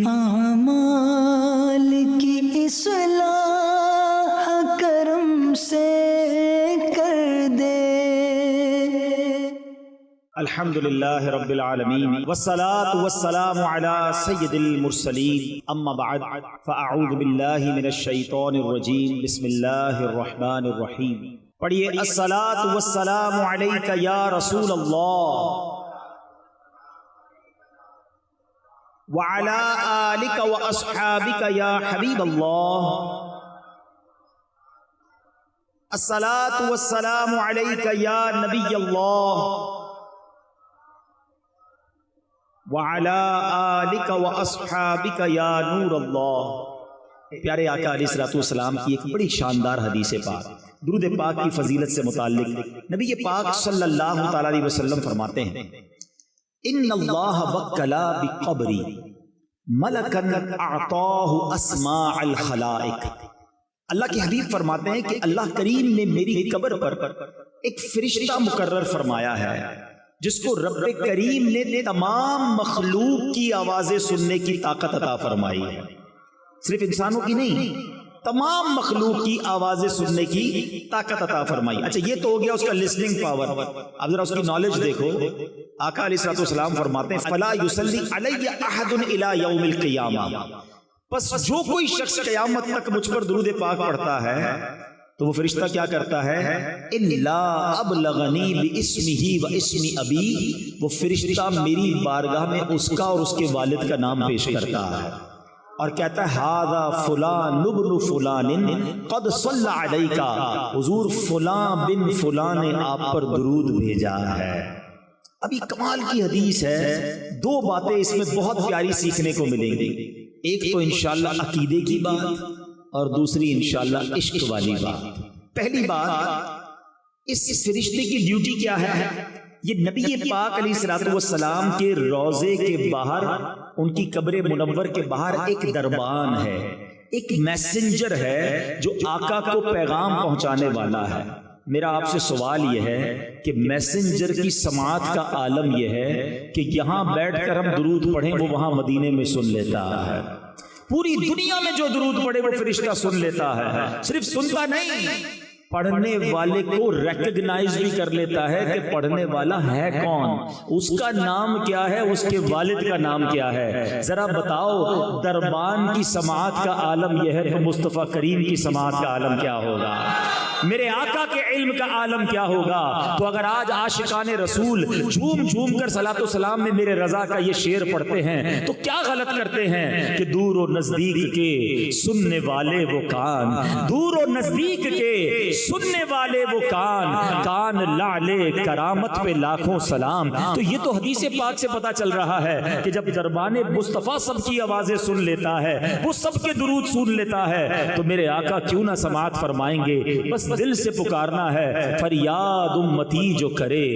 اعمال کی اصلاح کرم سے کر دے۔ الحمدللہ رب العالمین والصلاة والسلام علی سید المرسلین، اما بعد فاعوذ باللہ من الشیطان الرجیم، بسم اللہ الرحمن الرحیم۔ پڑھیے الصلاۃ والسلام علیک یا رسول اللہ وعلی آلک واصحابک یا حبیب اللہ۔ الصلاۃ والسلام علیک یا نبی اللہ وعلی آلک واصحابک یا نور اللہ۔ پیارے آقا علیہ الصلوۃ والسلام کی ایک بڑی شاندار حدیث پاک، درود پاک کی فضیلت سے متعلق نبی پاک صلی اللہ تعالی علیہ وسلم فرماتے ہیں، ان اللہ وکلا بقبری ملکا اعطاہ اسماء الخلائق۔ اللہ کے حبیب فرماتے ہیں کہ اللہ کریم نے میری قبر پر ایک فرشتہ مقرر فرمایا ہے جس کو رب کریم نے تمام مخلوق کی آوازیں سننے کی طاقت عطا فرمائی ہے، صرف انسانوں کی نہیں، تمام مخلوق کی آوازیں سننے کی طاقت عطا فرمائی۔ اچھا یہ تو ہو گیا اس کا لسننگ پاور، اب ذرا اس کی نالج دیکھو۔ آقا علیہ الصلوۃ والسلام فرماتے ہیں فلا یصلی علی احد الی یوم القیامہ، پس جو کوئی شخص قیامت تک مجھ پر درود پاک پڑھتا ہے تو وہ فرشتہ کیا کرتا ہے، الا ابلغنی باسمہ و اسم ابی، وہ فرشتہ میری بارگاہ میں اس کا اور اس کے والد کا نام پیش کرتا ہے اور کہتا ہے ھذا فلان ابن فلان قد صلی علیک، حضور فلاں بن فلاں نے آپ پر درود بھیجا ہے۔ ابھی کمال کی حدیث ہے، دو باتیں اس میں بہت پیاری سیکھنے کو ملیں گی، ایک تو انشاءاللہ عقیدے کی بات اور دوسری انشاءاللہ عشق والی بات۔ پہلی بات، اس فرشتے کی ڈیوٹی کیا ہے؟ یہ نبی پاک علیہ الصلوۃ والسلام کے روضے کے باہر، ان کی قبر منور کے باہر ایک دربان ہے، ایک میسنجر ہے جو آقا کو پیغام پہنچانے والا ہے۔ میرا آپ سے سوال یہ ہے کہ میسنجر کی سماعت کا عالم یہ ہے کہ یہاں بیٹھ کر ہم درود پڑھیں وہ وہاں مدینے میں سن لیتا ہے، پوری دنیا میں جو درود پڑھے وہ فرشتہ سن لیتا ہے، صرف سنتا نہیں، پڑھنے والے کو ریکگنائز بھی کر لیتا ہے کہ پڑھنے والا ہے کون، اس کا نام کیا ہے، اس کے والد کا نام کیا ہے۔ ذرا بتاؤ دربان کی سماعت کا عالم یہ ہے تو مصطفیٰ کریم کی سماعت کا عالم کیا ہوگا، میرے آقا کے علم کا عالم کیا ہوگا۔ تو اگر آج عاشقان رسول جھوم جھوم کر صلاۃ و سلام میں میرے رضا کا یہ شعر پڑھتے ہیں تو کیا غلط کرتے ہیں کہ دور و نزدیک کے سننے والے وہ کان، دور و نزدیک کے سننے والے وہ کان، کان لعلے کرامت پہ لاکھوں سلام۔ تو یہ تو حدیث پاک سے پتا چل رہا ہے کہ جب دربان مصطفیٰ سب کی آوازیں سن لیتا ہے، وہ سب کے درود سن لیتا ہے، تو میرے آقا کیوں نہ سماعت فرمائیں گے۔ بس دل سے پکارنا ہے، فریاد امتی جو کرے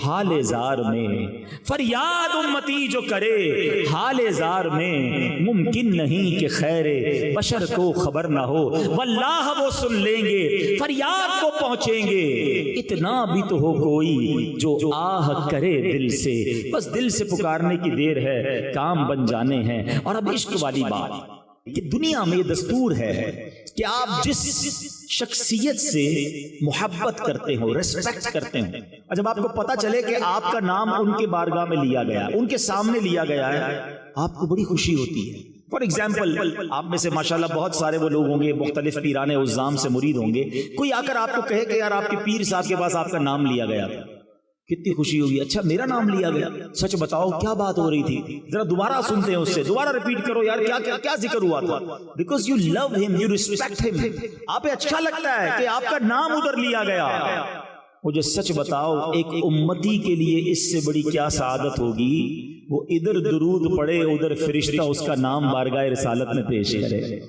حال زار میں، فریاد امتی جو کرے حال زار میں، ممکن نہیں کہ خیر بشر کو خبر نہ ہو، واللہ وہ سن لیں گے، فریاد کو پہنچیں گے۔ اتنا بھی تو ہو کوئی جو آہ کرے دل سے، بس دل سے پکارنے کی دیر ہے، کام بن جانے ہیں۔ اور اب عشق والی بات کہ دنیا میں یہ دستور ہے کہ آپ جس شخصیت سے محبت کرتے ہو، ریسپیکٹ کرتے ہو، جب آپ کو پتا چلے کہ آپ کا نام ان کے بارگاہ میں لیا گیا، ان کے سامنے لیا گیا ہے، آپ کو بڑی خوشی ہوتی ہے۔ فار ایگزامپل، آپ میں سے ماشاءاللہ بہت سارے وہ لوگ ہوں گے مختلف پیران عظام سے مرید ہوں گے، کوئی آ کر آپ کو کہے کہ یار آپ کے پیر صاحب کے پاس آپ کا نام لیا گیا تھا، کتنی خوشی ہوگی، اچھا میرا نام لیا گیا، سچ بتاؤ کیا بات ہو رہی تھی، ذرا دوبارہ سنتے ہیں اس سے، دوبارہ ریپیٹ کرو یار کیا ذکر ہوا تھا، بیکاز یو لو ہم، یو ریسپیکٹ ہم، آپ اچھا لگتا ہے کہ آپ کا نام ادھر لیا گیا۔ مجھے سچ بتاؤ ایک امتی کے لیے اس سے بڑی کیا سعادت ہوگی، وہ ادھر درود پڑھے ادھر فرشتہ اس کا نام بارگاہ رسالت میں پیش کرے۔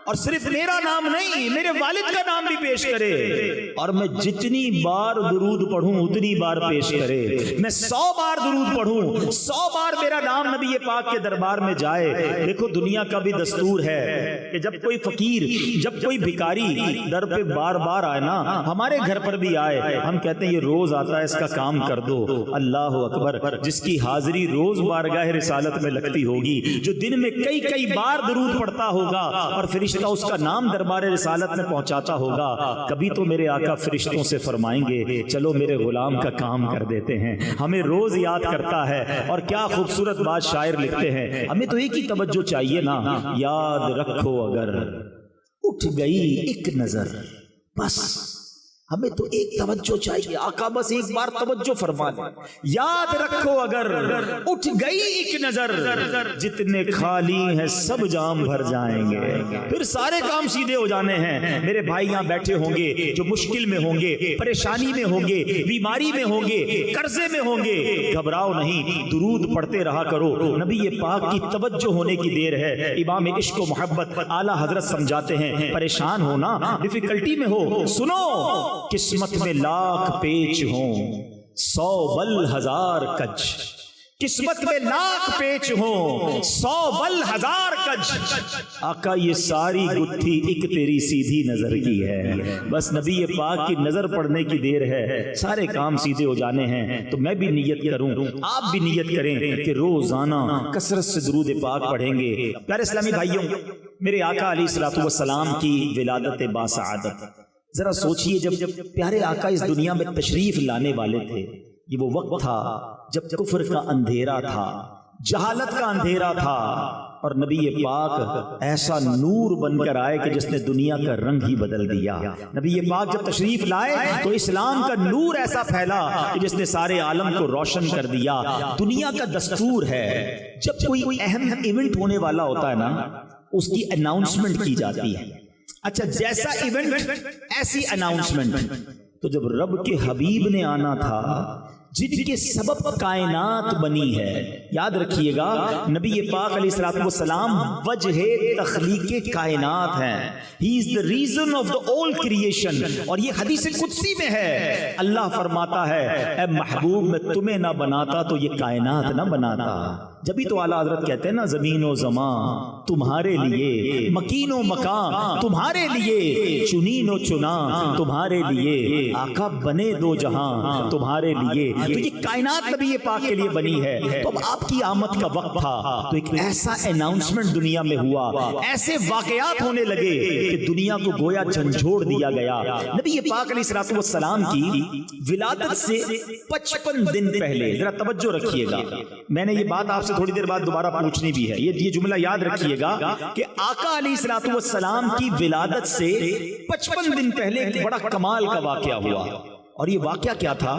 اور صرف میرا نام نہیں میرے والد کا نام بھی پیش کرے، اور میں جتنی بار درود پڑھوں اتنی بار پیش کرے، میں 100 بار درود پڑھوں 100 بار میرا نام نبی پاک کے دربار میں جائے۔ دیکھو دنیا کا بھی دستور ہے کہ جب کوئی فقیر، جب کوئی بھکاری در پہ بار بار آئے نا، ہمارے گھر پر بھی آئے، ہم کہتے ہیں یہ روز آتا ہے اس کا کام کر دو۔ اللہ اکبر، جس کی حاضری روز بارگاہ رسالت میں لگتی ہوگی، جو دن میں کئی بار درود پڑھتا ہوگا اور فرشتہ اس کا نام دربار رسالت میں پہنچاتا ہوگا، کبھی تو میرے آقا فرشتوں سے فرمائیں گے چلو میرے غلام کا کام کر دیتے ہیں۔ ہمیں روز یاد کرتا ہے، اور کیا خوبصورت بات شاعر لکھتے ہیں، ہمیں تو ایک ہی توجہ چاہیے نا، یاد رکھو اگر اٹھ گئی ایک نظر، بس ہمیں تو ایک توجہ چاہیے، آقا بس ایک بار توجہ فرما دیں، یاد رکھو اگر اٹھ گئی ایک نظر، جتنے خالی ہیں سب جام بھر جائیں گے، پھر سارے کام سیدھے ہو جانے ہیں۔ میرے بھائی یہاں بیٹھے ہوں گے جو مشکل میں ہوں گے، پریشانی میں ہوں گے، بیماری میں ہوں گے، قرضے میں ہوں گے، گھبراؤ نہیں، درود پڑھتے رہا کرو، نبی پاک کی توجہ ہونے کی دیر ہے۔ امام عشق و محبت اعلیٰ حضرت سمجھاتے ہیں، پریشان ہونا، ڈیفیکلٹی میں ہو، سنو، قسمت میں لاکھ پیچ ہوں 100 بل 1000 کج، قسمت میں لاکھ پیچ ہوں 100 بل 1000 کج، آقا یہ ساری گتھی ایک تیری سیدھی نظر کی ہے، بس نبی پاک کی نظر پڑنے کی دیر ہے، سارے کام سیدھے ہو جانے ہیں۔ تو میں بھی نیت کروں، آپ بھی نیت کریں کہ روزانہ کثرت سے درود پاک پڑھیں گے۔ پیارے اسلامی بھائیوں، میرے آقا علیہ الصلوۃ والسلام کی ولادت باسعادت، ذرا سوچئے جب پیارے آقا اس دنیا میں تشریف لانے والے تھے، یہ وہ وقت تھا جب کفر کا اندھیرا تھا، جہالت کا اندھیرا تھا، اور نبی پاک ایسا نور بن کر آئے کہ جس نے دنیا کا رنگ ہی بدل دیا۔ نبی پاک جب تشریف لائے تو اسلام کا نور ایسا پھیلا کہ جس نے سارے عالم کو روشن کر دیا۔ دنیا کا دستور ہے جب کوئی اہم ایونٹ ہونے والا ہوتا ہے نا، اس کی اناؤنسمنٹ کی جاتی ہے۔ اچھا، جیسا ایونٹ ایسی اناؤنسمنٹ۔ تو جب رب کے حبیب نے آنا تھا، جن کے سبب کائنات بنی ہے، یاد رکھیے گا نبی پاک علیہ الصلوۃ والسلام وجہ تخلیق کائنات ہیں، he is the reason of the all creation, اور یہ حدیث قدسی میں ہے، اللہ فرماتا ہے اے محبوب میں تمہیں نہ بناتا تو یہ کائنات نہ بناتا۔ جبھی تو اعلیٰ حضرت کہتے ہیں نا، زمین و زمان تمہارے لیے، مکین و مکان تمہارے لیے، چنین و چنا تمہارے لیے، آقا بنے دو جہاں تمہارے لیے۔ تو یہ کائنات نبی پاک کے لیے بنی ہے۔ تو اب آپ کی آمد کا وقت تھا، تو ایک ایسا اناؤنسمنٹ دنیا میں ہوا، ایسے واقعات ہونے لگے کہ دنیا کو گویا جھنجھوڑ دیا گیا۔ نبی پاک علیہ الصلوۃ والسلام کی ولادت سے 55 دن پہلے، ذرا توجہ رکھیے گا، میں نے یہ بات آپ سے تھوڑی دیر بعد دوبارہ پوچھنی بھی ہے، یہ جملہ یاد رکھیے گا کہ آقا علیہ الصلوۃ والسلام کی ولادت سے 55 دن پہلے ایک بڑا کمال کا واقعہ ہوا، اور یہ واقعہ کیا تھا؟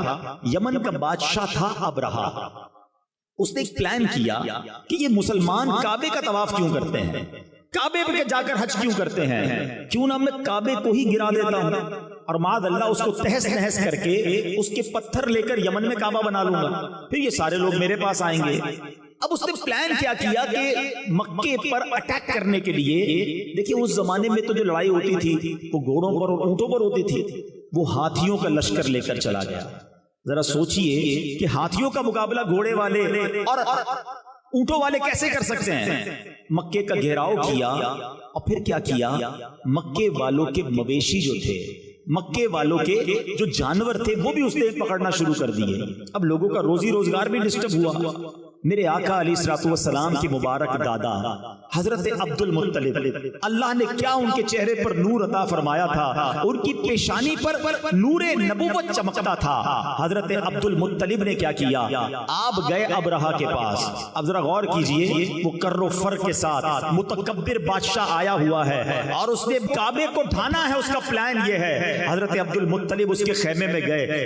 یمن کا بادشاہ تھا ابرہہ، اس نے ایک پلان کیا کہ یہ مسلمان کعبے کا طواف کیوں کرتے ہیں، کعبے پہ جا کر حج کیوں کرتے ہیں، کیوں نہ میں کعبے کو ہی گرا دیتا ہوں اور معاذ اللہ اس کو تہس نہس کر کے اس کے پتھر لے کر یمن میں کعبہ بنا لوں گا، پھر یہ سارے لوگ میرے پاس آئیں گے۔ اب اس نے پلان کیا کہ مکے پر اٹیک کرنے کے لیے، دیکھیں اس زمانے میں تو جو لڑائی ہوتی تھی وہ گھوڑوں پر اور اونٹوں پر ہوتی تھی، وہ ہاتھیوں کا لشکر لے کر چلا گیا۔ ذرا سوچئے کہ ہاتھیوں کا مقابلہ گھوڑے والے اور اونٹوں والے کیسے کر سکتے ہیں؟ مکے کا گھیراؤ کیا، اور پھر کیا کیا، مکے والوں کے مویشی جو تھے، مکے والوں کے جو جانور تھے، وہ بھی اس نے پکڑنا شروع کر دیے۔ اب لوگوں کا روزی روزگار بھی ڈسٹرب ہوا۔ میرے آقا علیہ الصلوۃ والسلام کی مبارک دادا حضرت عبد المطلب، اللہ نے کیا ان کے چہرے پر نور عطا فرمایا تھا، ان کی پیشانی پر نور نبوت چمکتا تھا۔ حضرت عبد المطلب نے کیا کیا، آپ گئے ابرہہ کے پاس۔ اب ذرا غور کیجئے، وہ کر و فر کے ساتھ متکبر بادشاہ آیا ہوا ہے اور اس نے کعبے کو ڈھانا ہے، اس کا پلان یہ ہے۔ حضرت عبد المطلب اس کے خیمے میں گئے،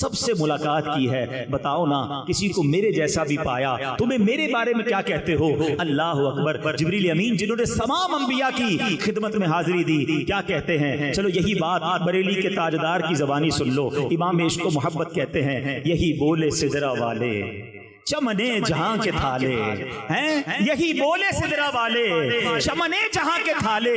سب سے ملاقات کی ہے، بتاؤ نا کسی کو میرے جیسا بھی پایا، تمہیں میرے بارے میں کیا کہتے ہو؟ اللہ اکبر۔ جبریل امین جنہوں نے تمام انبیاء کی خدمت میں حاضری دی، کیا کہتے ہیں؟ چلو یہی بات بریلی کے تاجدار کی زبانی سن لو۔ امام عشق و محبت کہتے ہیں، یہی بولے سدرا والے چمنے جہاں کے تھالے ہیں، یہی بولے سدرا والے چمنے جہاں کے تھالے،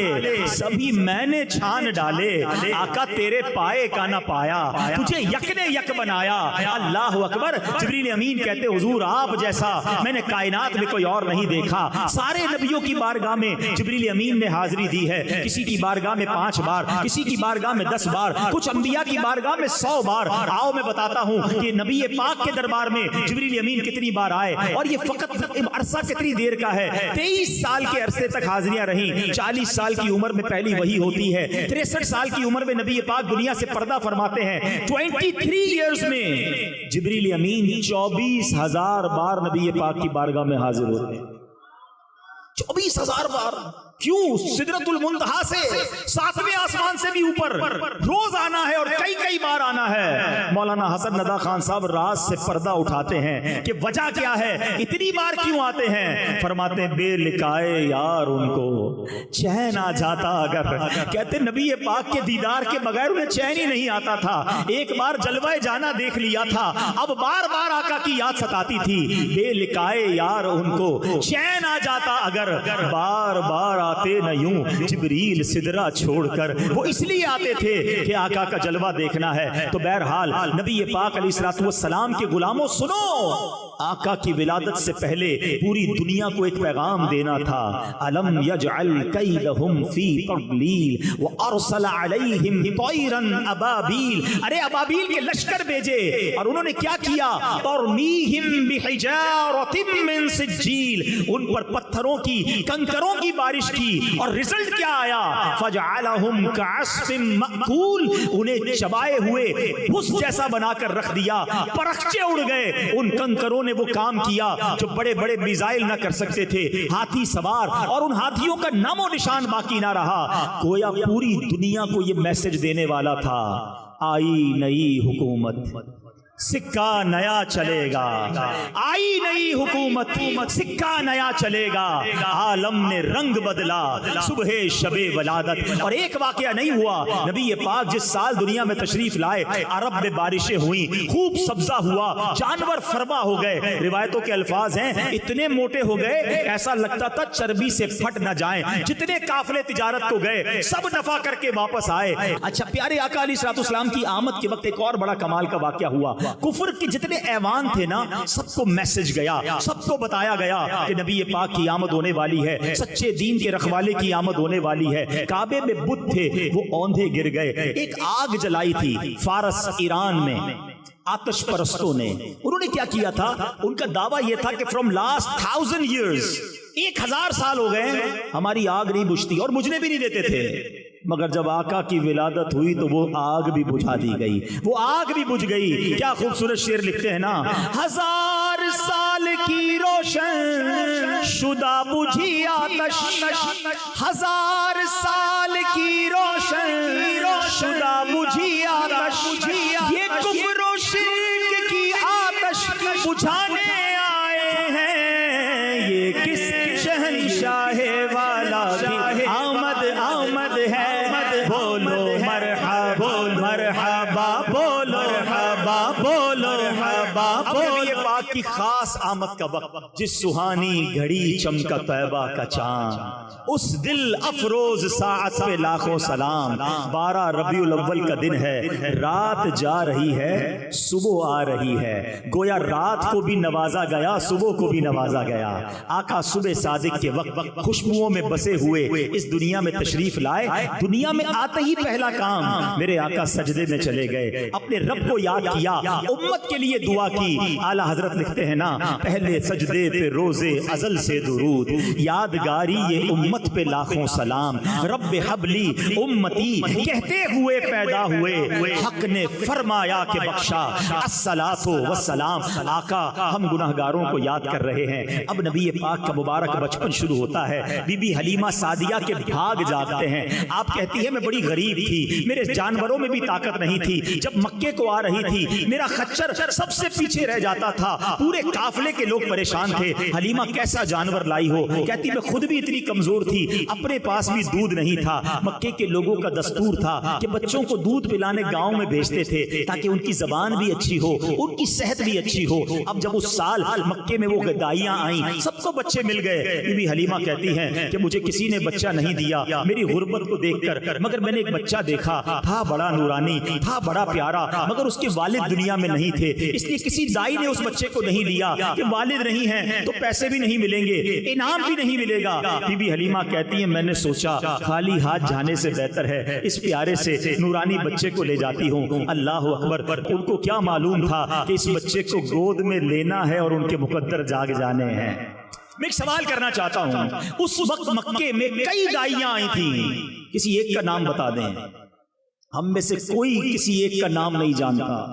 سبھی میں نے چھان ڈالے، آقا تیرے پائے کا نہ پایا، تجھے یک نے یک بنایا۔ اللہ اکبر۔ جبریل امین کہتے حضور آپ جیسا میں نے کائنات میں کوئی اور نہیں دیکھا۔ سارے نبیوں کی بارگاہ میں جبریل امین نے حاضری دی ہے، کسی کی بارگاہ میں 5 بار، کسی کی بارگاہ میں 10 بار، کچھ انبیاء کی بارگاہ میں 100 بار۔ آؤ میں بتاتا ہوں کہ نبی پاک کے دربار میں جبریل امین کتنی بار آئے، اور یہ فقط عرصہ کتنی دیر کا ہے؟ 23 سال کے عرصے تک حاضریاں رہیں۔ 40 سال کی عمر میں پہلی وحی ہوتی ہے، 63 سال کی عمر میں نبی پاک دنیا سے پردہ فرماتے ہیں۔ 23 ایئرز میں جبریل امین 24,000 بار نبی پاک کی بارگاہ میں حاضر ہوتے ہیں۔ 24,000 بار۔ کیوں؟ سدرۃ المنتہا سے 7ویں آسمان سے بھی اوپر روز آنا ہے، اور کئی بار آنا ہے۔ مولانا حسن ندیٰ خان صاحب راز سے پردہ اٹھاتے ہیں کہ وجہ کیا ہے، اتنی بار کیوں آتے ہیں؟ فرماتے ہیں بے لکائے یار ان کو چین آ جاتا اگر، کہتے نبی پاک کے دیدار کے بغیر انہیں چین ہی نہیں آتا تھا۔ ایک بار جلوہ جانا دیکھ لیا تھا، اب بار بار آقا کی یاد ستاتی تھی۔ بے لکائے یار ان کو چین آ جاتا اگر، بار بار آتے نہ یوں جبریل سدرا چھوڑ کر۔ وہ اس لیے آتے تھے کہ آقا کا جلوہ دیکھنا ہے۔ تو بہرحال نبی پاک علیہ الصلوۃ والسلام کے غلاموں سنو، آقا کی ولادت سے پہلے پوری دنیا کو ایک پیغام دینا تھا۔ الم یجعل کیدہم فی تضلیل وارسل علیہم طیرا ابابیل۔ ارے ابابیل کے لشکر بھیجے، اور انہوں نے کیا کیا؟ ترمیہم بحجارۃ من سجیل، ان پر پتھروں کی کنکروں کی بارش کی، اور رزلٹ کیا آیا؟ فجعلہم کعصف مأکول، انہیں چبائے ہوئے بھس جیسا بنا کر رکھ دیا، پرخچے اڑ گئے۔ ان کنکروں نے وہ کام کیا جو بڑے بڑے میزائل نہ کر سکتے تھے، ہاتھی سوار، اور ان ہاتھیوں کا نام و نشان باقی نہ رہا۔ گویا پوری دنیا کو یہ میسج دینے والا تھا، آئی نئی حکومت سکہ نیا چلے گا، آئی نئی حکومت سکہ نیا چلے گا۔ عالم نے رنگ بدلا صبح شب ولادت، اور ایک واقعہ نہیں ہوا۔ نبی پاک جس سال دنیا میں تشریف لائے، عرب میں بارشیں ہوئیں، خوب سبزہ ہوا، جانور فرما ہو گئے۔ روایتوں کے الفاظ ہیں اتنے موٹے ہو گئے ایسا لگتا تھا چربی سے پھٹ نہ جائیں۔ جتنے قافلے تجارت کو گئے سب نفع کر کے واپس آئے۔ اچھا، پیارے آقا علیہ الصلوۃ والسلام کی آمد کے وقت ایک اور بڑا کمال کا واقعہ ہوا۔ کفر کے جتنے ایوان تھے نا، سب کو میسج گیا، سب کو بتایا گیا کہ نبی پاک کی آمد ہونے والی ہے، سچے دین کے رکھوالے کی آمد ہونے والی ہے۔ کعبے میں بت تھے، وہ اوندھے گر گئے۔ ایک آگ جلائی تھی فارس ایران میں آتش پرستوں نے۔ انہوں نے کیا کیا تھا؟ ان کا دعویٰ یہ تھا کہ فرام لاسٹ 1000 years، 1000 سال ہو گئے ہماری آگ نہیں بجھتی، اور بجھنے بھی نہیں دیتے تھے۔ مگر جب آقا کی ولادت ہوئی تو وہ آگ بھی بجھا دی گئی، وہ آگ بھی بجھ گئی۔ کیا خوبصورت شعر لکھتے ہیں نا، 1000 سال کی روشن شدہ بجھی آتش، 1000 سال کی روشن شدہ بجھی آتش، یہ کفر و شرک کی آتش بجھانے آئے ہیں، یہ کس شہنشاہ والا کی آمد آمد ہے، بولو مرحبا مرحبا، بولو مرحبا، بولو مرحبا۔ نبی پاک کی خاص آمد کا وقت، جس سہانی گھڑی چمکا طیبہ کا چاند، اس دل افروز ساعت پہ لاکھوں سلام۔ 12 ربیع الاول کا دن ہے، رات جا رہی ہے، صبح آ رہی ہے۔ گویا رات کو بھی نوازا گیا، صبح کو بھی نوازا گیا۔ آقا صبح صادق کے وقت خوشبوؤں میں بسے ہوئے اس دنیا میں تشریف لائے۔ دنیا میں آتے ہی پہلا کام میرے آقا سجدے میں چلے گئے، اپنے رب کو یاد کیا، امت کے لیے دعا کی۔ اعلیٰ حضرت نے لکھتے ہیں نا پہلے سجدے پہ روزے ازل سے درود، یادگاری یہ امت پہ لاکھوں سلام، رب حبلی امتی کہتے ہوئے پیدا ہوئے، حق نے فرمایا کہ بخشا الصلاۃ والسلام۔ آقا ہم گناہگاروں کو یاد کر رہے ہیں، اب نبی پاک کا مبارک بچپن شروع ہوتا ہے، بی بی حلیمہ سعدیہ کے بھاگ جاگتے ہیں۔ آپ کہتی ہے میں بڑی غریب تھی، میرے جانوروں میں بھی طاقت نہیں تھی، جب مکے کو آ رہی تھی میرا خچر سب سے پیچھے رہ جاتا تھا، پورے قافلے کے لوگ پریشان تھے، حلیمہ کیسا جانور لائی ہو؟ کہتی میں خود بھی اتنی کمزور تھی، اپنے پاس بھی دودھ نہیں تھا، مکے کے لوگوں کا دستور تھا کہ بچوں کو دودھ پلانے گاؤں میں بھیجتے تھے تاکہ ان کی زبان بھی اچھی ہو، ان کی صحت بھی اچھی ہو۔ اب جب اس سال مکے میں وہ گدائیاں آئیں، سب کو بچے مل گئے، بی بی حلیمہ کہتی ہیں کہ مجھے کسی نے بچہ نہیں دیا میری غربت کو دیکھ کر، مگر میں نے ایک بچہ دیکھا، تھا بڑا نورانی، تھا بڑا پیارا، مگر اس کے والد دنیا میں نہیں تھے، اس لیے کسی دائی نے اس بچے کو نہیں لیا کہ والد نہیں ہیں تو پیسے بھی نہیں ملیں گے، انعام بھی نہیں ملے گا۔ بی بی حلیمہ کہتی ہیں میں نے سوچا خالی ہاتھ جانے سے بہتر ہے اس پیارے سے نورانی بچے کو لے جاتی ہوں۔ اللہ اکبر، ان کو کیا معلوم تھا کہ اس بچے کو گود میں لینا ہے اور ان کے مقدر جاگ جانے ہیں۔ میں ایک سوال کرنا چاہتا ہوں، اس وقت مکے میں کئی دائیاں آئی تھیں، کسی ایک کا نام بتا دیں، ہم میں سے کوئی کسی ایک کا نام نہیں جانتا،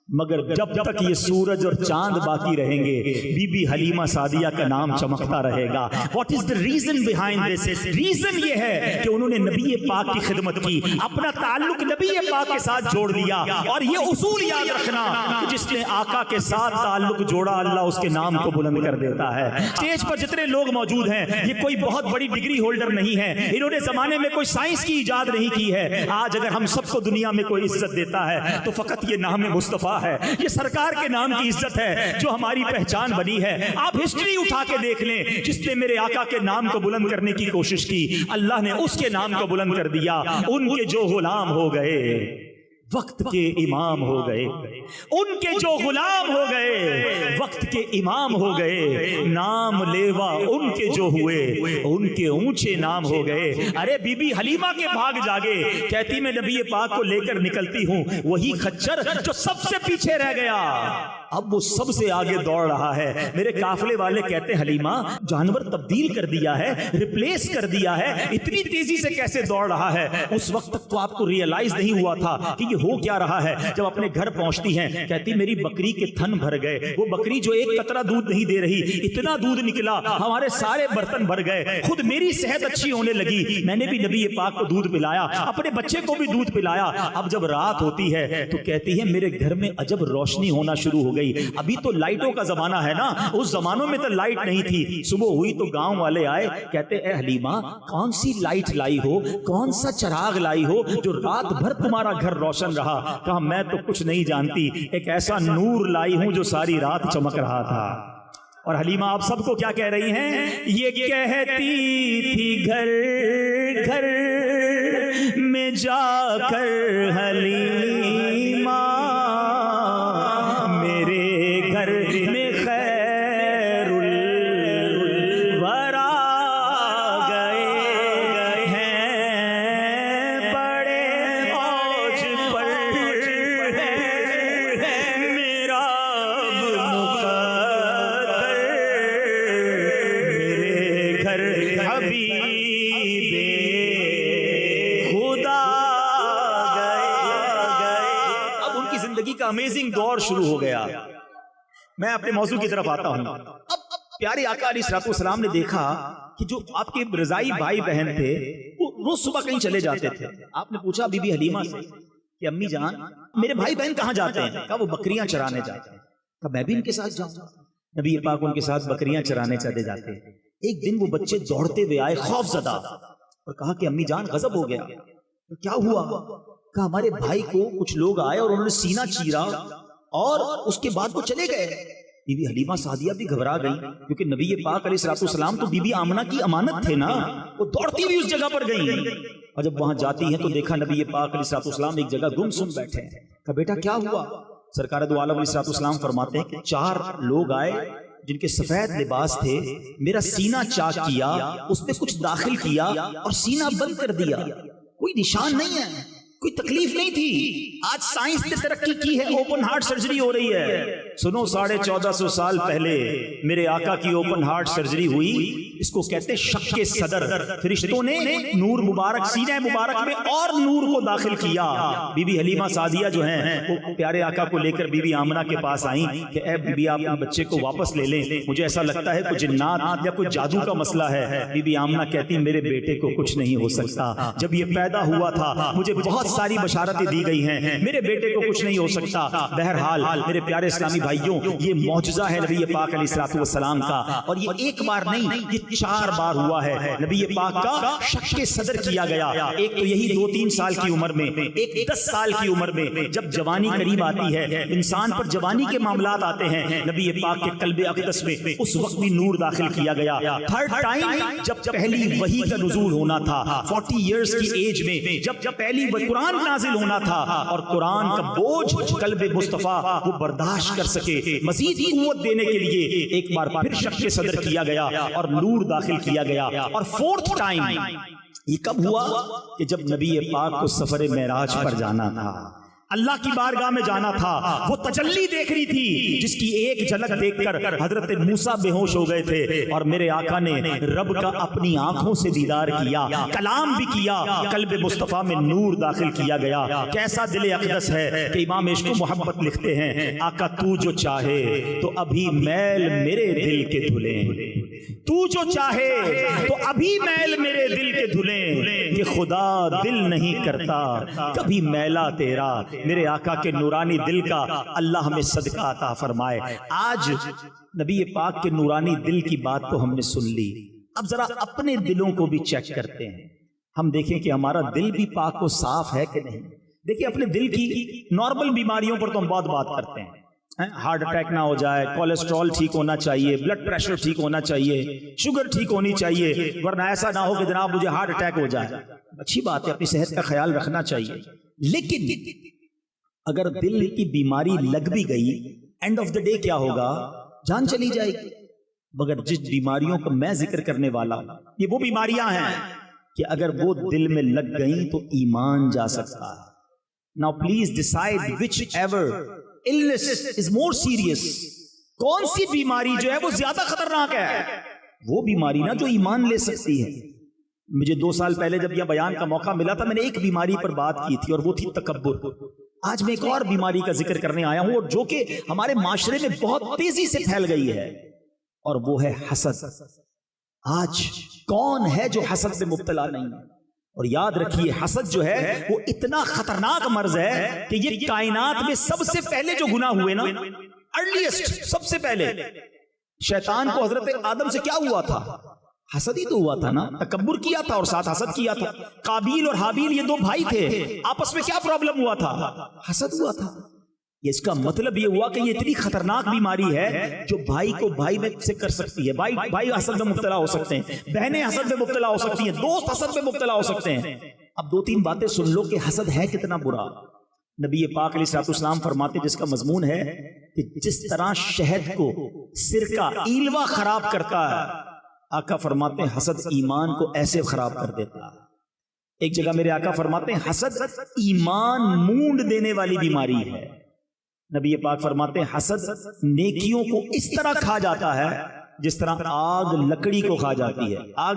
مگر جب تک یہ سورج اور چاند باقی رہیں گے بی بی حلیمہ سعدیہ کا نام چمکتا رہے گا۔ What is the reason behind this؟ Reason یہ ہے کہ انہوں نے نبی پاک کی خدمت کی، اپنا تعلق نبی پاک کے ساتھ جوڑ لیا، اور یہ اصول یاد رکھنا کہ جس نے آقا کے ساتھ تعلق جوڑا اللہ اس کے نام کو بلند کر دیتا ہے۔ اسٹیج پر جتنے لوگ موجود ہیں یہ کوئی بہت بڑی ڈگری ہولڈر نہیں ہے، انہوں نے زمانے میں کوئی سائنس کی ایجاد نہیں کی ہے۔ آج اگر ہم سب کو دنیا میں کوئی عزت دیتا ہے تو فقط یہ نام مصطفیٰ ہے، یہ سرکار کے نام کی عزت ہے جو ہماری پہچان بنی ہے۔ آپ ہسٹری اٹھا کے دیکھ لیں، جس نے میرے آقا کے نام کو بلند کرنے کی کوشش کی اللہ نے اس کے نام کو بلند کر دیا۔ ان کے جو غلام ہو گئے وقت کے امام ہو گئے، ان کے جو غلام ہو گئے وقت کے امام ہو گئے، نام لیوا ان کے جو ہوئے ان کے اونچے نام ہو گئے۔ ارے بی بی حلیمہ کے بھاگ جاگے، کہتی میں نبی پاک کو لے کر نکلتی ہوں، وہی خچر جو سب سے پیچھے رہ گیا اب وہ سب سے آگے دوڑ رہا ہے۔ میرے قافلے والے کہتے حلیمہ جانور تبدیل کر دیا ہے، ریپلیس کر دیا ہے، اتنی تیزی سے کیسے دوڑ رہا ہے؟ اس وقت تک تو آپ کو ریئلائز نہیں ہوا تھا کہ یہ ہو کیا رہا ہے۔ جب اپنے گھر پہنچتی ہیں کہتی میری بکری کے تھن بھر گئے، وہ بکری جو ایک قطرہ دودھ نہیں دے رہی، اتنا دودھ نکلا ہمارے سارے برتن بھر گئے، خود میری صحت اچھی ہونے لگی، میں نے بھی نبی پاک کو دودھ پلایا، اپنے بچے کو بھی دودھ پلایا۔ اب جب رات ہوتی ہے تو کہتی ہے میرے گھر میں عجب روشنی ہونا شروع ہو گئی، ابھی تو لائٹوں کا زمانہ ہے نا، اس زمانوں میں تو لائٹ نہیں تھی۔ صبح ہوئی تو گاؤں والے آئے، کہتے اے حلیمہ کون سی لائٹ لائی ہو، کون سا چراغ لائی ہو جو رات بھر تمہارا گھر روشن رہا؟ کہا میں تو کچھ نہیں جانتی، ایک ایسا نور لائی ہوں جو ساری رات چمک رہا تھا۔ اور حلیمہ آپ سب کو کیا کہہ رہی ہیں؟ یہ کہتی تھی گھر گھر میں جا کر حلیمہ میرے گھر میں خیر الورا گئے ہیں، بڑے اوج پر میرا مقدر، میرے گھر حبیب خدا گئے۔ اب ان کی زندگی کا امیزنگ دور شروع ہو گیا۔ میں اپنے موضوع کی طرف آتا ہوں۔ اب پیارے آقا علیہ الصلوۃ والسلام نے دیکھا کہ جو آپ کے رضائی بھائی بہن تھے وہ روز صبح کہیں چلے جاتے تھے۔ آپ نے پوچھا بی بی حلیمہ سے کہ امی جان میرے بھائی بہن کہاں جاتے ہیں؟ کہا وہ بکریاں چرانے جاتے ہیں۔ کہا میں بھی ان کے ساتھ جاؤں گا۔ نبی پاک ان کے ساتھ بکریاں چرانے چلے جاتے۔ ایک دن وہ بچے دوڑتے ہوئے آئے خوف زدہ اور کہا کہ امی جان غضب ہو گیا۔ کیا ہوا؟ کہا ہمارے بھائی کو کچھ لوگ آئے اور انہوں نے سینہ چیرا اور اس کے بعد وہ چلے گئے۔ بی بی حلیمہ سعدیہ بھی گھبرا گئی کیونکہ نبی پاک علیہ الصلوۃ والسلام تو بی بی آمنہ کی امانت تھے نا، وہ دوڑتی ہوئی اس جگہ پر گئی اور جب وہاں جاتی ہیں تو دیکھا نبی پاک علیہ الصلوۃ والسلام ایک جگہ گم سم بیٹھے ہیں۔ کہا بیٹا کیا ہوا؟ سرکار دو عالم علیہ الصلوۃ والسلام فرماتے ہیں کہ 4 لوگ آئے جن کے سفید لباس تھے، میرا سینہ چاک کیا، اس میں کچھ داخل کیا اور سینہ بند کر دیا، کوئی نشان نہیں ہے، کوئی تکلیف نہیں تھی۔ آج سائنس نے ترقی کی ہے، اوپن ہارٹ سرجری ہو رہی ہے، سنو 1450 سال پہلے میرے آقا کی اوپن ہارٹ سرجری ہوئی، اس کو کہتے شق صدر، فرشتوں نے نور مبارک سینہ مبارک میں اور نور کو داخل کیا۔ بی بی حلیمہ سعدیہ جو ہیں وہ پیارے آقا کو لے کر بی بی آمنہ کے پاس آئیں کہ اے بی بی آپ اپنے بچے کو واپس لے لیں، مجھے ایسا لگتا ہے کوئی جنات یا کوئی جادو کا مسئلہ ہے۔ بی بی آمنہ کہتی میرے بیٹے کو کچھ نہیں ہو سکتا، جب یہ پیدا ہوا تھا مجھے بہت ساری بشارتیں دی گئی ہیں، میرے بیٹے کو کچھ نہیں ہو سکتا۔ بہرحال میرے پیارے اسلامی بھائیوں، یہ معجزہ ہے نبی پاک علیہ الصلوۃ والسلام کا، اور یہ ایک بار نہیں، یہ 4 بار ہوا ہے۔ نبی پاک کا شق صدر کیا گیا، ایک تو یہی 2-3 سال کی عمر میں، ایک 10 سال کی عمر میں، جب جوانی قریب آتی ہے، انسان پر جوانی کے معاملات آتے ہیں، نبی پاک کے قلب اقدس میں اس وقت بھی نور داخل کیا گیا۔ تھرڈ ٹائم جب پہلی وحی کا نزول ہونا تھا 40 ایئرز کی ایج میں، جب پہلی قرآن نازل ہونا تھا، اور قرآن کا بوجھ قلب مصطفیٰ وہ برداشت کر سکے، مزید قوت دینے کے لیے ایک بار پھر شق صدر کیا گیا اور نور داخل کیا گیا۔ اور 4تھ ٹائم یہ کب ہوا کہ جب نبی پاک کو سفر معراج پر جانا تھا، اللہ کی بارگاہ میں جانا تھا، وہ تجلی دیکھنی تھی جس کی ایک جھلک دیکھ کر حضرت موسیٰ بے ہوش ہو گئے تھے، اور میرے آقا نے رب کا اپنی آنکھوں سے دیدار کیا، کلام بھی کیا، قلب مصطفیٰ میں نور داخل کیا گیا۔ کیسا دل اقدس ہے کہ امام عشق و محبت لکھتے ہیں، آقا تو جو چاہے تو ابھی میل میرے دل کے دھلیں، تو جو چاہے تو ابھی میل میرے دل کے دھلیں، کہ خدا دل نہیں کرتا کبھی میلا تیرا، میرے آقا کے نورانی دل کا اللہ ہمیں صدقہ عطا فرمائے۔ آج نبی پاک کے نورانی دل کی بات تو ہم نے سن لی، اب ذرا اپنے دلوں کو بھی چیک کرتے ہیں، ہم دیکھیں کہ ہمارا دل بھی پاک و صاف ہے کہ نہیں۔ دیکھیں اپنے دل کی نارمل بیماریوں پر تو ہم بہت بات کرتے ہیں، ہارٹ اٹیک نہ ہو جائے، کولیسٹرول ٹھیک ہونا چاہیے، بلڈ پریشر ٹھیک ہونا چاہیے، شوگر ٹھیک ہونی چاہیے، ورنہ ایسا نہ ہو کہ جناب مجھے ہارٹ اٹیک ہو جائے۔ اچھی بات ہے، اپنی صحت کا خیال رکھنا چاہیے، لیکن اگر دل کی بیماری لگ بھی گئی، اینڈ آف دا ڈے کیا ہوگا؟ جان چلی جائے گی۔ مگر جس بیماریوں کا میں ذکر کرنے والا ہوں، یہ وہ بیماریاں ہیں کہ اگر وہ دل میں لگ گئیں تو ایمان جا سکتا ہے۔ Now please decide whichever illness is more serious. کون سی بیماری جو ہے وہ زیادہ خطرناک ہے؟ وہ بیماری نا جو ایمان لے سکتی ہے۔ مجھے 2 سال پہلے جب یہ بیان کا موقع ملا تھا، میں نے ایک بیماری پر بات کی تھی، اور وہ تھی تکبر۔ آج میں ایک اور بیماری کا ذکر کرنے آیا ہوں، اور جو کہ ہمارے معاشرے میں بہت تیزی سے پھیل گئی ہے، اور وہ ہے حسد۔ آج کون ہے جو حسد میں مبتلا نہیں ہے؟ اور یاد رکھیے حسد جو ہے وہ اتنا خطرناک مرض ہے کہ یہ کائنات میں سب سے پہلے جو گناہ ہوئے نا، ارلیسٹ، سب سے پہلے شیطان کو حضرت آدم سے کیا ہوا تھا؟ حسد ہی تو ہوا تھا نا، تکبر کیا تھا اور ساتھ حسد کیا تھا۔ قابیل اور حابیل یہ 2 بھائی تھے، آپس میں کیا پرابلم ہوا تھا؟ حسد ہوا تھا۔ اس کا مطلب یہ ہوا کہ یہ اتنی خطرناک بیماری ہے جو بھائی کو بھائی میں سے کر سکتی ہے۔ بھائی حسد میں مبتلا ہو سکتے ہیں، بہنیں حسد میں مبتلا ہو سکتی ہیں، دوست حسد میں مبتلا ہو سکتے ہیں۔ اب 2-3 باتیں سن لو کہ حسد ہے کتنا برا۔ نبی پاک علیہ الصلوۃ والسلام فرماتے، جس کا مضمون ہے کہ جس طرح شہد کو سرکہ ایلوا خراب کرتا ہے، آقا فرماتے ہیں حسد ایمان کو ایسے خراب کر دیتا ہے۔ ایک جگہ میرے آقا فرماتے ہیں حسد ایمان مونڈ دینے والی بیماری ہے۔ نبی پاک فرماتے ہیں حسد نیکیوں کو اس طرح کھا جاتا ہے جس طرح آگ لکڑی کو کھا جاتی ہے۔ آگ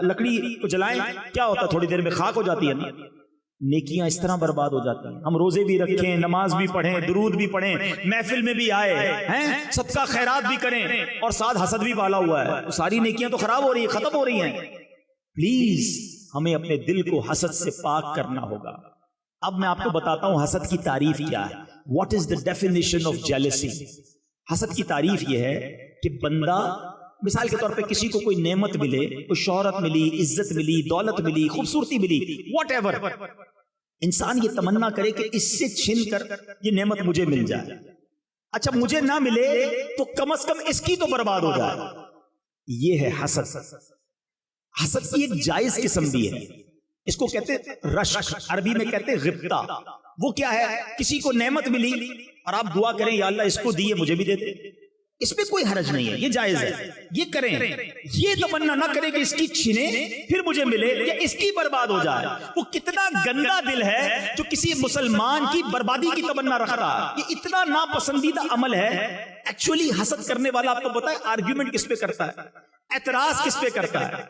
لکڑی کو جلائیں کیا ہوتا ہے؟ تھوڑی دیر میں خاک ہو جاتی ہے نا۔ نیکیاں اس طرح برباد ہو جاتی ہیں۔ ہم روزے بھی رکھیں، نماز بھی پڑھیں، درود بھی پڑھیں، محفل میں بھی آئے ہیں، صدقہ خیرات بھی کریں، اور ساتھ حسد بھی پالا ہوا ہے، تو ساری نیکیاں تو خراب ہو رہی ہیں، ختم ہو رہی ہیں۔ پلیز ہمیں اپنے دل کو حسد سے پاک کرنا ہوگا۔ اب میں آپ کو بتاتا ہوں حسد کی تعریف کیا ہے۔ What is the definition of jealousy؟ حسد کی تعریف یہ ہے کہ بندہ مثال کے طور پہ کسی کو کوئی نعمت ملے، کوئی شہرت ملی، عزت ملی، دولت ملی، خوبصورتی ملی، واٹ ایور، انسان یہ تمنا کرے کہ اس سے چھن کر یہ نعمت مجھے مل جائے۔ اچھا مجھے نہ ملے تو کم از کم اس کی تو برباد ہو جائے۔ یہ ہے حسد۔ حسد کی ایک جائز قسم بھی ہے، اس کو کہتے رشک، عربی میں کہتے غبطہ۔ وہ کیا ہے؟ کسی کو نعمت ملی اور آپ دعا کریں یا اللہ اس کو دیے مجھے بھی دے دے، اس پہ کوئی حرج نہیں ہے، یہ جائز ہے، یہ کریں، یہ تمنا نہ کریں کہ اس کی چھینے پھر مجھے ملے یا اس کی برباد ہو جائے۔ وہ کتنا گندا دل ہے جو کسی مسلمان کی بربادی کی تمنا رکھتا ہے، یہ اتنا ناپسندیدہ عمل ہے۔ ایکچولی حسد کرنے والا آپ کو پتا ہے آرگیومنٹ کس پہ کرتا ہے، اعتراض کس پہ کرتا ہے؟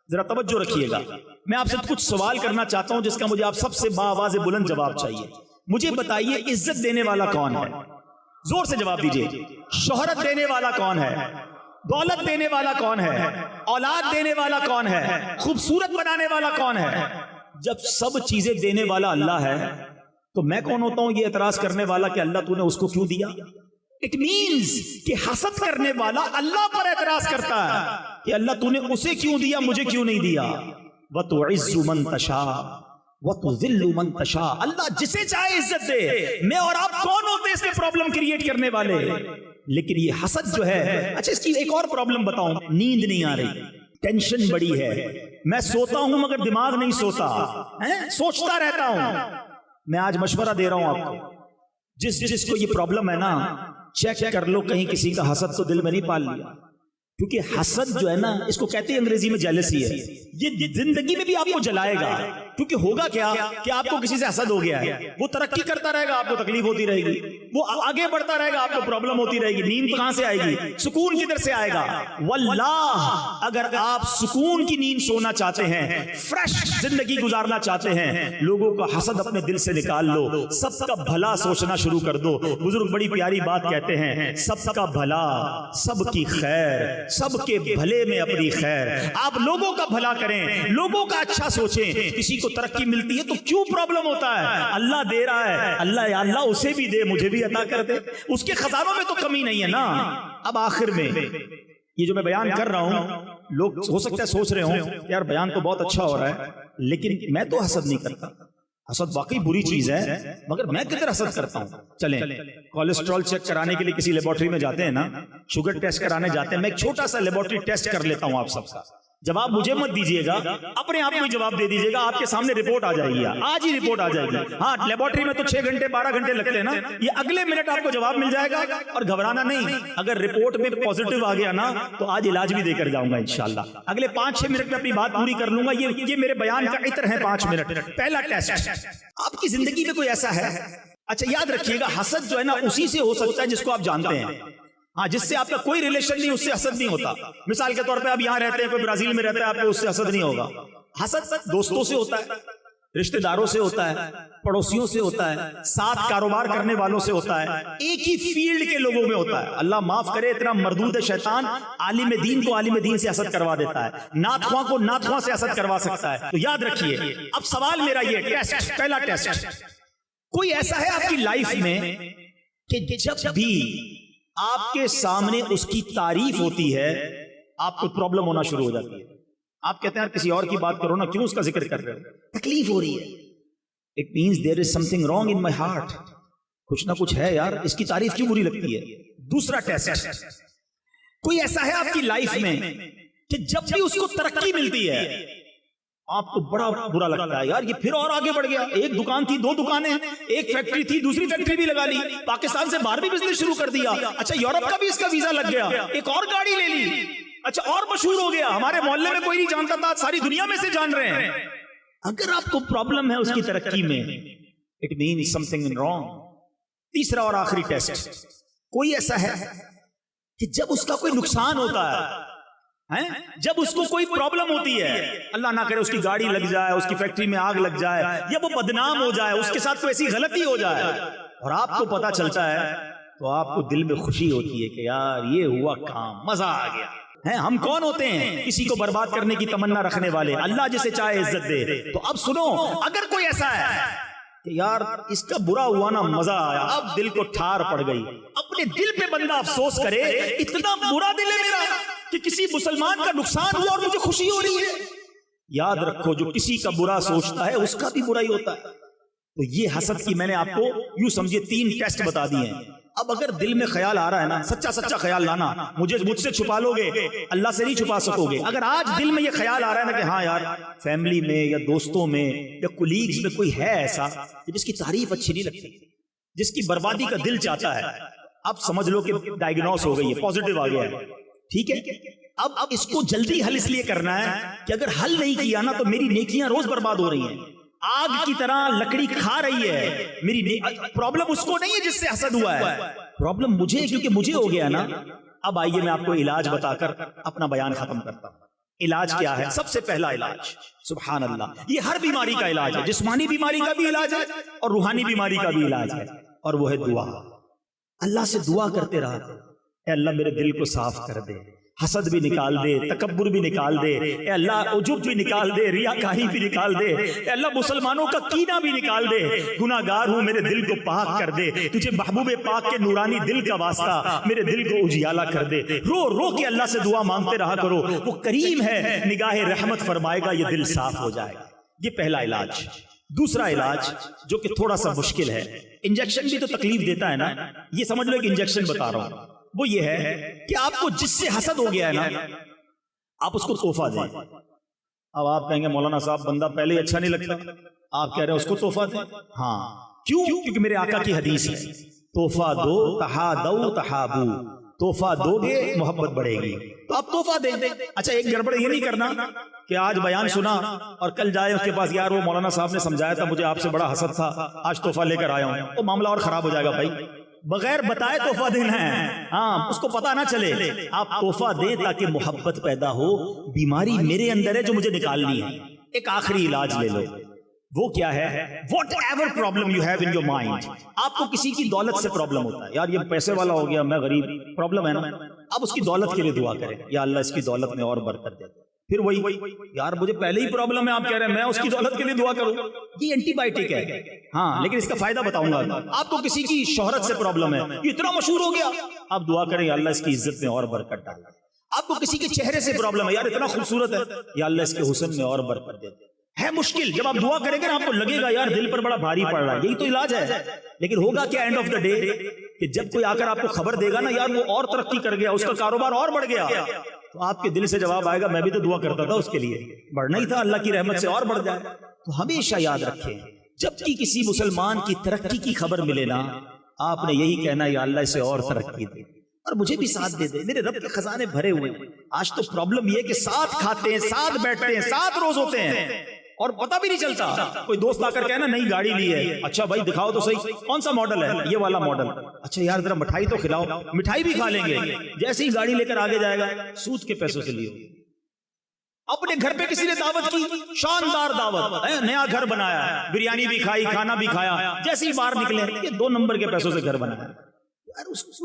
ذرا توجہ رکھیے گا، میں آپ سے کچھ سوال کرنا چاہتا ہوں جس کا مجھے آپ سب سے باآواز بلند جواب چاہیے۔ مجھے بتائیے عزت دینے والا کون ہے؟ زور سے جواب دیجئے۔ شہرت دینے والا کون ہے؟ دولت دینے والا کون ہے؟ اولاد دینے والا کون ہے؟ خوبصورت بنانے والا کون ہے؟ جب سب چیزیں دینے والا اللہ ہے تو میں کون ہوتا ہوں یہ اعتراض کرنے والا کہ اللہ تو نے اس کو کیوں دیا؟ اٹ مینز کہ حسد کرنے والا اللہ پر اعتراض کرتا ہے کہ اللہ تو نے اسے کیوں دیا، مجھے کیوں نہیں دیا۔ وَتُعِزُّ مَن تَشَاءُ وَتُذِلُّ مَن تَشَاءُ، اللہ جسے چاہے عزت دے۔ میں اور آپ کون ہوتے اس میں پرابلم کریٹ کرنے والے؟ لیکن یہ حسد جو ہے، اچھا اس کی ایک اور پرابلم بتاؤں، نیند نہیں آ رہی، ٹینشن بڑی ہے، میں سوتا ہوں مگر دماغ نہیں سوتا، سوچتا رہتا ہوں۔ میں آج مشورہ دے رہا ہوں آپ کو، جس کو یہ پرابلم ہے نا، چیک کر لو کہیں کسی کا حسد تو دل میں نہیں پال لیا، کیونکہ حسد جو ہے نا اس کو کہتے ہیں انگریزی میں جیلسی ہے، یہ زندگی میں بھی آپ کو جلائے گا۔ کیونکہ ہوگا کیا کہ آپ کو کسی سے حسد ہو گیا ہے، وہ ترقی کرتا رہے گا، آپ کو تکلیف ہوتی رہے گی، وہ آگے بڑھتا رہے گا، آپ کو پرابلم ہوتی رہے گی، نیند کہاں سے آئے گی، سکون کدھر سے آئے گا؟ واللہ اگر آپ سکون کی نیند سونا چاہتے ہیں، فریش زندگی گزارنا چاہتے ہیں، لوگوں کا حسد اپنے دل سے نکال لو، سب کا بھلا سوچنا شروع کر دو۔ بزرگ بڑی پیاری بات کہتے ہیں، سب کا بھلا، سب کی خیر، سب کے بھلے میں اپنی خیر۔ آپ لوگوں کا بھلا کریں، لوگوں کا اچھا سوچیں۔ کسی کو ترقی ملتی ہے تو کیوں پرابلم ہوتا ہے؟ اللہ دے رہا ہے، اللہ یا اللہ اسے بھی دے، مجھے بھی عطا کر دے، اس کے خزانوں میں تو کمی نہیں ہے نا۔ اب آخر میں یہ جو میں بیان کر رہا ہوں، لوگ ہو سکتا ہے سوچ رہے ہوں یار بیان تو بہت اچھا ہو رہا ہے، لیکن میں تو حسد نہیں کرتا، حسد واقعی بری چیز ہے، مگر میں کدھر حسد کرتا ہوں؟ چلیں کولیسٹرول چیک کرانے کے لیے کسی لیبورٹری میں جاتے ہیں نا، شوگر ٹیسٹ کرانے جاتے ہیں، میں ایک چھوٹا سا لیبورٹری ٹیسٹ کر لیتا ہوں آپ سب کا۔ جواب مجھے مت دیجیے گا، اپنے آپ میں جواب دے دیجیے گا، آپ کے سامنے رپورٹ آ جائے گی، آج ہی رپورٹ آ جائے گی۔ ہاں لیبورٹری میں تو 6 گھنٹے 12 گھنٹے لگتے ہیں نا، یہ اگلے منٹ آپ کو جواب مل جائے گا، اور گھبرانا نہیں۔ اگر رپورٹ میں پازیٹیو آ گیا نا تو آج علاج بھی دے کر جاؤں گا انشاءاللہ، اگلے 5-6 منٹ میں اپنی بات پوری کر لوں گا۔ یہ میرے بیان کا عطر ہے 5 منٹ۔ پہلا ٹیسٹ، آپ کی زندگی میں کوئی ایسا ہے؟ اچھا یاد رکھیے گا، حسد جو ہے نا اسی سے ہو سکتا ہے جس کو آپ جانتے ہیں، ہاں جس سے آپ کا کوئی ریلیشن نہیں، اس سے حسد نہیں ہوتا۔ مثال کے طور پہ آپ یہاں رہتے ہیں، کوئی برازیل میں رہتا ہے، آپ کو اس سے حسد نہیں ہوگا۔ حسد دوستوں سے ہوتا ہے، رشتہ داروں سے ہوتا ہے، پڑوسیوں سے ہوتا ہے، ساتھ کاروبار کرنے والوں سے ہوتا ہے، ایک ہی فیلڈ کے لوگوں میں ہوتا ہے۔ اللہ معاف کرے، اتنا مردود شیطان عالم دین کو عالم دین سے حسد کروا دیتا ہے، نعت خواں کو نعت خواں سے حسد کروا سکتا ہے۔ تو یاد رکھیے، اب سوال میرا یہ ٹیسٹ، پہلا ٹیسٹ، کوئی ایسا ہے آپ کی لائف میں کہ جب بھی آپ کے سامنے اس کی تعریف ہوتی ہے آپ کو پرابلم ہونا شروع ہو جاتی ہے؟ آپ کہتے ہیں کسی اور کی بات کرو نا، کیوں اس کا ذکر کر رہے ہو؟ تکلیف ہو رہی ہے، it means there is something wrong in my heart, کچھ نہ کچھ ہے یار، اس کی تعریف کیوں بری لگتی ہے؟ دوسرا ٹیسٹ، کوئی ایسا ہے آپ کی لائف میں کہ جب بھی اس کو ترقی ملتی ہے آپ کو بڑا برا لگتا ہے، یار یہ پھر اور آگے بڑھ گیا، ایک دکان تھی 2 دکانیں، ایک فیکٹری تھی دوسری فیکٹری بھی لگا لی، پاکستان سے باہر بھی بزنس شروع کر دیا، اچھا یورپ کا بھی اس کا ویزا لگ گیا، ایک اور گاڑی لے لی، اچھا اور مشہور ہو گیا، ہمارے محلے میں کوئی نہیں جانتا تھا، ساری دنیا میں سے جان رہے ہیں۔ اگر آپ کو پرابلم ہے اس کی ترقی میں، it means something wrong. تیسرا اور آخری ٹیسٹ، کوئی ایسا ہے کہ جب اس کا کوئی نقصان ہوتا ہے، جب اس کو کوئی پرابلم ہوتی ہے، اللہ نہ کرے اس کی گاڑی لگ جائے، اس کی فیکٹری میں آگ لگ جائے، یا وہ بدنام ہو جائے، اس کے ساتھ کوئی ایسی غلطی ہو جائے اور آپ کو پتا چلتا ہے، تو آپ کو دل میں خوشی ہوتی ہے کہ یار یہ ہوا کام، مزہ آ گیا۔ ہم کون ہوتے ہیں؟ کسی کو برباد کرنے کی تمنا رکھنے والے، اللہ جسے چاہے عزت دے۔ تو اب سنو، اگر کوئی ایسا ہے کہ یار اس کا برا ہوا نا مزہ آیا، اب دل کو ٹھار پڑ گئی، اپنے دل پہ بندہ افسوس کرے، اتنا برا دل ہے میرا کہ کسی مسلمان کا نقصان ہوا اور مجھے خوشی ہو رہی ہے، یاد رکھو جو کسی کا برا سوچتا ہے اس کا بھی برا ہی ہوتا ہے۔ تو یہ حسد کی میں نے آپ کو یوں سمجھے 3 ٹیسٹ بتا دیے ہیں۔ اب اگر دل میں خیال آ رہا ہے نا، سچا خیال لانا، مجھ سے چھپا لو گے، اللہ سے نہیں چھپا سکو گے۔ اگر آج دل میں یہ خیال آ رہا ہے نا کہ ہاں یار فیملی میں یا دوستوں میں یا کولیگز میں کوئی ہے ایسا جس کی تعریف اچھی نہیں لگتی، جس کی بربادی کا دل چاہتا ہے، اب سمجھ لو کہ ڈائگنوس ہو گئی ہے، پازیٹیو آ گیا ہے، ٹھیک ہے. اب اس کو جلدی حل اس لیے کرنا ہے کہ اگر حل نہیں کیا نا تو میری نیکیاں روز برباد ہو رہی ہیں، آگ کی طرح لکڑی کھا رہی ہے میری. پرابلم اس کو نہیں ہے جس سے حسد ہوا ہے، پرابلم مجھے ہے کیونکہ مجھے ہو گیا نا. اب آئیے میں آپ کو علاج بتا کر اپنا بیان ختم کرتا ہوں. علاج کیا ہے؟ سب سے پہلا علاج سبحان اللہ، یہ ہر بیماری کا علاج ہے، جسمانی بیماری کا بھی علاج ہے اور روحانی بیماری کا بھی علاج ہے، اور وہ ہے دعا. اللہ سے دعا کرتے رہا، اے اللہ میرے دل کو صاف کر دے، حسد بھی نکال دے، تکبر بھی نکال دے، اے اللہ عجب بھی نکال دے، ریاکاری بھی نکال دے، اے اللہ مسلمانوں کا کینہ بھی نکال دے، گناہگار ہوں میرے دل کو پاک کر دے، تجھے محبوب پاک کے نورانی دل کا واسطہ میرے دل کو اجیالہ کر دے. رو رو کے اللہ سے دعا مانگتے رہا کرو، وہ کریم ہے، نگاہ رحمت فرمائے گا، یہ دل صاف ہو جائے گا. یہ پہلا علاج. دوسرا علاج جو کہ تھوڑا سا مشکل ہے، انجیکشن بھی تو تکلیف دیتا ہے نا، یہ سمجھ لو کہ انجیکشن بتا رہا ہوں، وہ یہ ہے کہ آپ کو جس سے حسد ہو گیا ہے نا آپ اس کو تحفہ دیں. اب آپ کہیں گے مولانا صاحب بندہ پہلے ہی اچھا نہیں لگتا، آپ کہہ رہے ہیں اس کو تحفہ دیں. ہاں کیوں؟ کیونکہ میرے آقا کی حدیث ہے، تحفہ دو تحادو تحابو، تحفہ دو گے محبت بڑھے گی، تو آپ تحفہ دیں. اچھا ایک گڑبڑ یہ نہیں کرنا کہ آج بیان سنا اور کل جائے اس کے پاس، یار وہ مولانا صاحب نے سمجھایا تھا مجھے آپ سے بڑا حسد تھا، آج تحفہ لے کر آیا ہوں، وہ معاملہ اور خراب ہو جائے گا. بھائی بغیر بتائے تحفہ دینا ہے، ہاں اس کو پتا نہ چلے. آپ تحفہ دیں تاکہ محبت پیدا ہو. بیماری میرے اندر ہے جو مجھے نکالنی ہے. ایک آخری علاج لے لو، وہ کیا ہے؟ What ever problem you have in your mind. آپ کو کسی کی دولت سے پرابلم ہوتا ہے، یار یہ پیسے والا ہو گیا میں غریب، پرابلم ہے نا، اب اس کی دولت کے لیے دعا کریں، یا اللہ اس کی دولت میں اور برکت دے. پھر وہی یار مجھے پہلے ہی پرابلم ہے، آپ کہہ رہے ہیں میں اس کی دولت کے لیے دعا کروں، یہ اینٹی بائیوٹک ہے. ہاں لیکن اس کا فائدہ بتاؤں گا. آپ کو کسی کی شہرت سے پرابلم ہے، یہ اتنا مشہور ہو گیا، آپ دعا کریں یا اللہ اس کی عزت میں اور برکت ڈالے. آپ کو کسی کے چہرے سے پرابلم ہے، یار اتنا خوبصورت ہے، یا اللہ اس کے حسن میں اور برکت دے. ہے مشکل، جب آپ دعا کریں گے نا آپ کو لگے گا یار دل پر بڑا بھاری پڑ رہا ہے، یہی تو علاج ہے. لیکن ہوگا کیا اینڈ آف دا ڈے کہ جب کوئی آ کر آپ کو خبر دے گا نا یار وہ اور ترقی کر گیا، اس کا کاروبار اور بڑھ گیا، تو آپ کے دل سے جواب آئے گا میں بھی تو دعا کرتا تھا اس کے لیے، بڑھنا ہی تھا، اللہ کی رحمت سے اور بڑھ جائے. تو ہمیشہ یاد رکھیں جب کی کسی مسلمان کی ترقی کی خبر ملے نا آپ نے یہی کہنا یا اللہ اسے اور ترقی دے اور مجھے بھی ساتھ دے دے، میرے رب کے خزانے بھرے ہوئے ہیں. آج تو پرابلم یہ کہ ساتھ کھاتے ہیں، ساتھ بیٹھتے ہیں، ساتھ روز ہوتے ہیں اور پتہ بھی نہیں چلتا. کوئی دوست آ کر کہنا نئی گاڑی لی ہے، اچھا بھائی دکھاؤ تو صحیح کون سا ماڈل ہے، یہ والا ماڈل، اچھا یار ذرا مٹھائی تو کھلاؤ، مٹھائی بھی کھا لیں گے، جیسے ہی گاڑی لے کر آگے جائے گا سود کے پیسوں سے لیو. اپنے گھر پہ کسی نے دعوت کی، شاندار دعوت، نیا گھر بنایا ہے، بریانی بھی کھائی، کھانا بھی کھایا، جیسے ہی باہر نکلے یہ 2 نمبر کے پیسوں سے گھر بنایا.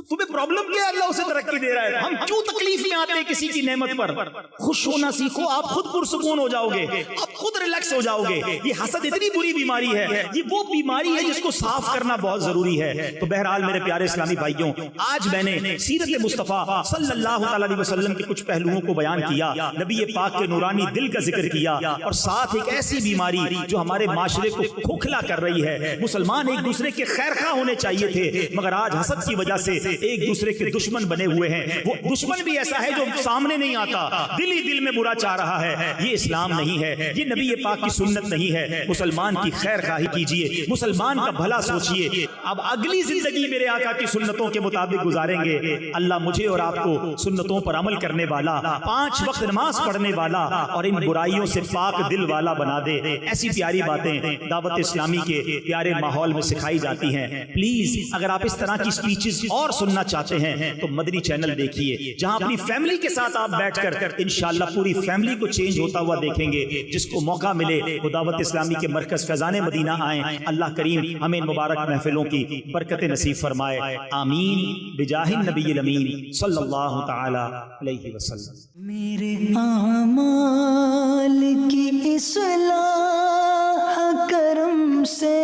تمہیں پرابلم کیا ہے؟ اللہ اسے ترقی دے رہا ہے. ہم کیوں تکلیف میں آتے ہیں کسی کی نعمت پر؟ خوش ہونا سیکھو، آپ خود پرسکون ہو جاؤ گے، آپ خود ریلیکس ہو جاؤ گے. یہ حسد اتنی بری بیماری ہے، یہ وہ بیماری ہے جس کو صاف کرنا بہت ضروری ہے. تو بہرحال میرے پیارے اسلامی بھائیوں، آج میں نے سیرت مصطفیٰ صلی اللہ علیہ وسلم کے کچھ پہلوؤں کو بیان کیا، نبی پاک کے نورانی دل کا ذکر کیا، اور ساتھ ایک ایسی بیماری جو ہمارے معاشرے کو کھوکھلا کر رہی ہے. مسلمان ایک دوسرے کے خیر خواہ ہونے چاہیے تھے، مگر آج حسد کی وجہ سے ایک دوسرے کے دشمن بنے ہوئے ہیں. وہ دشمن بھی ایسا ہے جو سامنے نہیں آتا، دل ہی دل میں برا چاہ رہا ہے. یہ اسلام نہیں ہے، یہ نبی پاک کی سنت نہیں ہے. مسلمان کی خیر خواہی کیجئے، مسلمان کا بھلا سوچئے. اب اگلی زندگی میرے آقا کی سنتوں کے مطابق گزاریں گے. اللہ مجھے اور آپ کو سنتوں پر عمل کرنے والا، 5 وقت نماز پڑھنے والا اور ان برائیوں سے پاک دل والا بنا دے. ایسی پیاری باتیں دعوت اسلامی کے پیارے ماحول میں سکھائی جاتی ہیں. پلیز اگر آپ اس طرح کی سپیچز اور سننا چاہتے ہیں تو مدنی چینل دیکھیے، جہاں اپنی فیملی کے ساتھ آپ بیٹھ کر انشاءاللہ پوری فیملی کو چینج ہوتا ہوا دیکھیں گے. جس کو موقع ملے وہ دعوت اسلامی کے مرکز فیضان مدینہ آئیں. اللہ کریم ہمیں مبارک محفلوں کی برکت نصیب فرمائے. آمین بجاہ النبی الامین صلی اللہ تعالی علیہ وسلم. میرے اعمال کی اصلاح کرم سے